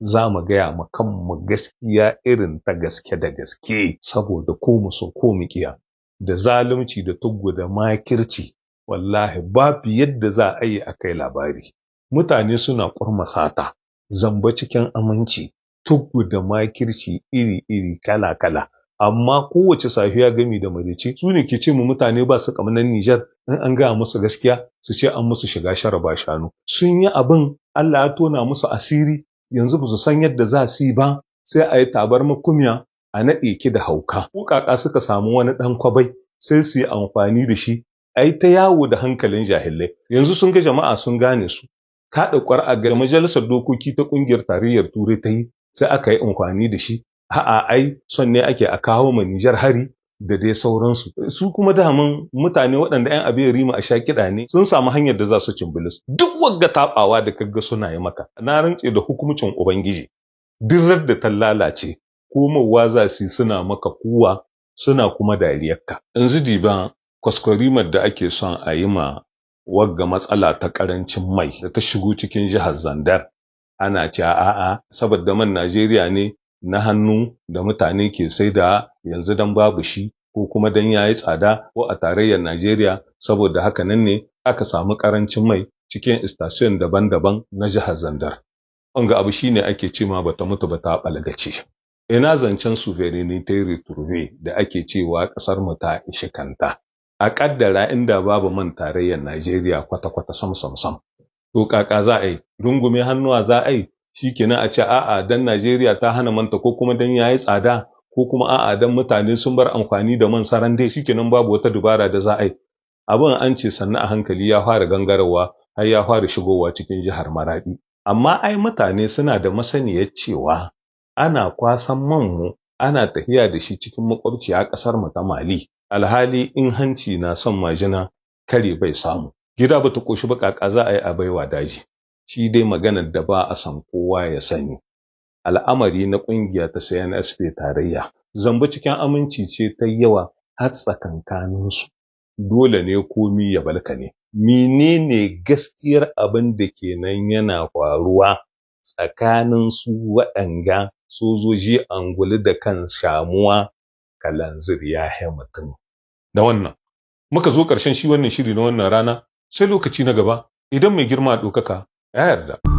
za mu gaya ma kanmu gaskiya irin ta gaske da gaske, saboda ko mu so ko mu kiya, da zalunci da tuggu da makirci wallahi babu yadda za a yi a kai labari. Mutane suna ƙurmasata, zamba cikin aminci, tuggu da makirci iri-iri kala-kala. Amma kowace safiya gami da marice su ne ke ce mu mutane ba su ƙaunar Nijar, in an gaya musu gaskiya su ce an musu shiga sharaba shanu. Sun yi abin Allah ya tona musu asiri, yanzu ba su san yadda za su yi ba, sai a yi tabar makumiya a naɗe ki da hauka. Ƙuƙaƙa suka samu wani ɗan kwabai sai su yi amfani da shi a yi ta yawo da hankalin jahilai. Yanzu sun ga jama'a sun gane su. Kaɗa ƙwar'a ga majalisar dokoki ta ƙungiyar tarayyar Turai ta yi sai aka yi amfani da shi. A'a ai son ne ake a kawo ma Nijar hari da dai sauransu. Su kuma daman mutane waɗanda 'yan abin rima a sha kiɗa ne sun samu hanyar da za su cimbilis. Duk wagga taɓawa da kaga suna yi maka, na rantse da hukumcin Ubangiji. Duk da ta lalace, komowa za su suna maka kuwa suna kuma dariyarka. Yanzu diba kwaskwarimar da ake son a yi ma wagga matsala ta ƙarancin mai da ta shigo cikin jihar Zandar. Ana ce a'a saboda man Najeriya ne na hannu da mutane ke sai da yanzu dan babu shi ko kuma dan yayi tsada ko a tarayyar Najeriya, saboda haka nan ne aka samu ƙarancin mai cikin istasiyon daban-daban na jihar Zandar. Wanga abu shine ake cewa bata mutu ba ta balgace. Ina zancen sovereignty retrouvé da ake cewa ƙasar mu ta ishi kanta. A ƙaddara inda babu man tarayyar Najeriya kwata-kwata sam. To kaka za a yi, rungume hannuwa za a yi, shikenan a ce a'a dan Najeriya ta hana manta ko kuma dan yayi tsada ko kuma a'a dan mutane sun bar amfani da man sarande, shikenan babu wata dubara da za a yi. Abin an ce sannu a hankali ya fara gangarawa har ya fara shigowa cikin jihar Maradi. Amma ai mutane suna da masaniyar cewa ana kwasan man mu ana tafiya da shi cikin makwabciya ƙasar mu ta Mali. Alhali in hanci na son majina kare bai samu. Gida bata koshi ba kaka za a yi a baiwa daji. Shi dai maganar da ba a san kowa ya sani. Al'amari na ƙungiya ta CNSP tarayya. Zamba cikin aminci ce ta yawa har tsakankanin su. Dole ne komi ya balka ne. Menene gaskiyar abin da kenan yana faruwa tsakanin su waɗanga sojoji angulu da kan shamuwa kalanzir ya mutum. Da wannan muka zo ƙarshen shi wannan shiri na wannan rana, sai lokaci na gaba idan mai girma ɗaukaka ya yarda.